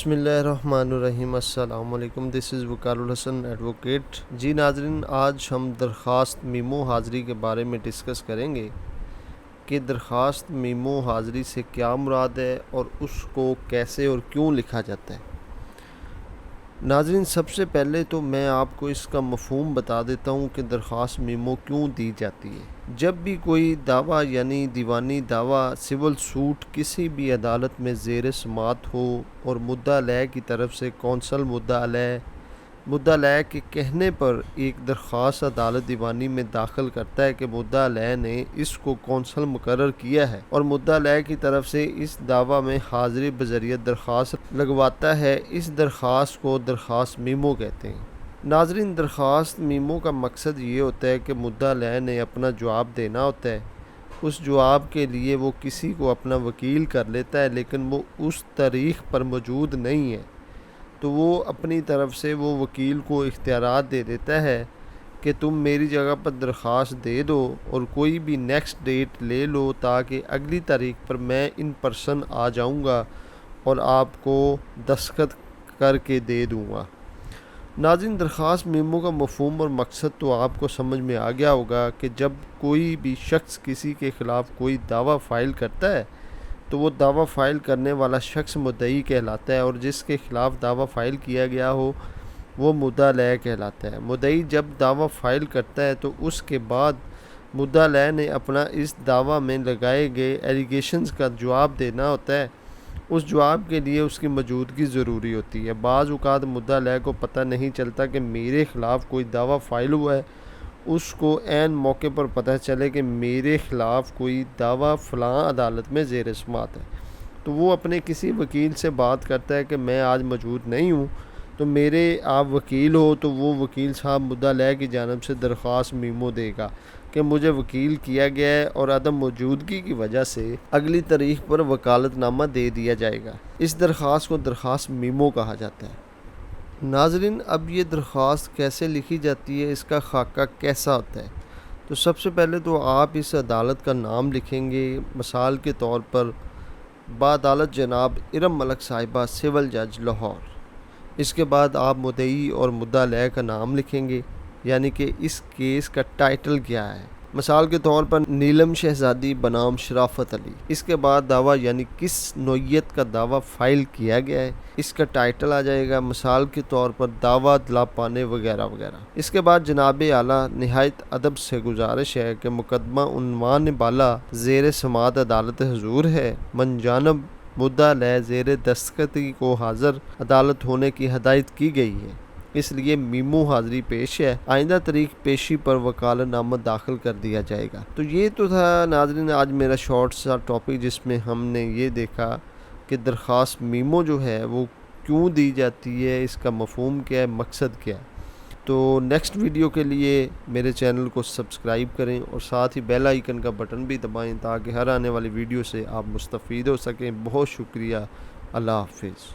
بسم اللہ الرحمن الرحیم۔ السلام علیکم، دس از وقار الحسن ایڈوکیٹ۔ جی ناظرین، آج ہم درخواست میمو حاضری کے بارے میں ڈسکس کریں گے کہ درخواست میمو حاضری سے کیا مراد ہے اور اس کو کیسے اور کیوں لکھا جاتا ہے۔ ناظرین، سب سے پہلے تو میں آپ کو اس کا مفہوم بتا دیتا ہوں کہ درخواست میمو کیوں دی جاتی ہے۔ جب بھی کوئی دعویٰ یعنی دیوانی دعویٰ سول سوٹ کسی بھی عدالت میں زیر سماعت ہو اور مدعا علیہ کی طرف سے کونسل مدعا علیہ کے کہنے پر ایک درخواست عدالت دیوانی میں داخل کرتا ہے کہ مدعا علیہ نے اس کو کونسل مقرر کیا ہے اور مدعا علیہ کی طرف سے اس دعویٰ میں حاضری بذریعہ درخواست لگواتا ہے، اس درخواست کو درخواست میمو کہتے ہیں۔ ناظرین، درخواست میمو کا مقصد یہ ہوتا ہے کہ مدعا علیہ نے اپنا جواب دینا ہوتا ہے۔ اس جواب کے لیے وہ کسی کو اپنا وکیل کر لیتا ہے، لیکن وہ اس تاریخ پر موجود نہیں ہے، تو وہ اپنی طرف سے وہ وکیل کو اختیارات دے دیتا ہے کہ تم میری جگہ پر درخواست دے دو اور کوئی بھی نیکسٹ ڈیٹ لے لو تاکہ اگلی تاریخ پر میں ان پرسن آ جاؤں گا اور آپ کو دستخط کر کے دے دوں گا۔ ناظرین، درخواست میمو کا مفہوم اور مقصد تو آپ کو سمجھ میں آ گیا ہوگا کہ جب کوئی بھی شخص کسی کے خلاف کوئی دعویٰ فائل کرتا ہے تو وہ دعویٰ فائل کرنے والا شخص مدعی کہلاتا ہے اور جس کے خلاف دعویٰ فائل کیا گیا ہو وہ مدعا علیہ کہلاتا ہے۔ مدعی جب دعویٰ فائل کرتا ہے تو اس کے بعد مدعا علیہ نے اپنا اس دعویٰ میں لگائے گئے ایلیگیشنز کا جواب دینا ہوتا ہے۔ اس جواب کے لیے اس کی موجودگی ضروری ہوتی ہے۔ بعض اوقات مدعا علیہ کو پتہ نہیں چلتا کہ میرے خلاف کوئی دعویٰ فائل ہوا ہے، اس کو عین موقع پر پتہ چلے کہ میرے خلاف کوئی دعویٰ فلاں عدالت میں زیر سماعت ہے، تو وہ اپنے کسی وکیل سے بات کرتا ہے کہ میں آج موجود نہیں ہوں، تو میرے آپ وکیل ہو، تو وہ وکیل صاحب مدعا علیہ کی جانب سے درخواست میمو دے گا کہ مجھے وکیل کیا گیا ہے اور عدم موجودگی کی وجہ سے اگلی تاریخ پر وکالت نامہ دے دیا جائے گا۔ اس درخواست کو درخواست میمو کہا جاتا ہے۔ ناظرین، اب یہ درخواست کیسے لکھی جاتی ہے، اس کا خاکہ کیسا ہوتا ہے؟ تو سب سے پہلے تو آپ اس عدالت کا نام لکھیں گے۔ مثال کے طور پر بعدالت جناب ارم ملک صاحبہ، سول جج لاہور۔ اس کے بعد آپ مدعی اور مدعا علیہ کا نام لکھیں گے، یعنی کہ اس کیس کا ٹائٹل کیا ہے۔ مثال کے طور پر نیلم شہزادی بنام شرافت علی۔ اس کے بعد دعویٰ یعنی کس نوعیت کا دعویٰ فائل کیا گیا ہے، اس کا ٹائٹل آ جائے گا۔ مثال کے طور پر دعویٰ دلاپانے وغیرہ وغیرہ۔ اس کے بعد جناب اعلیٰ، نہایت ادب سے گزارش ہے کہ مقدمہ عنوان بالا زیر سماعت عدالت حضور ہے، من جانب مدعا علیہ زیر دستخطی کو حاضر عدالت ہونے کی ہدایت کی گئی ہے، اس لیے میمو حاضری پیش ہے، آئندہ تاریخ پیشی پر وکالت نامہ داخل کر دیا جائے گا۔ تو یہ تو تھا ناظرین آج میرا شارٹ سا ٹاپک، جس میں ہم نے یہ دیکھا کہ درخواست میمو جو ہے وہ کیوں دی جاتی ہے، اس کا مفہوم کیا ہے، مقصد کیا ہے۔ تو نیکسٹ ویڈیو کے لیے میرے چینل کو سبسکرائب کریں اور ساتھ ہی بیل آئیکن کا بٹن بھی دبائیں تاکہ ہر آنے والی ویڈیو سے آپ مستفید ہو سکیں۔ بہت شکریہ، اللہ حافظ۔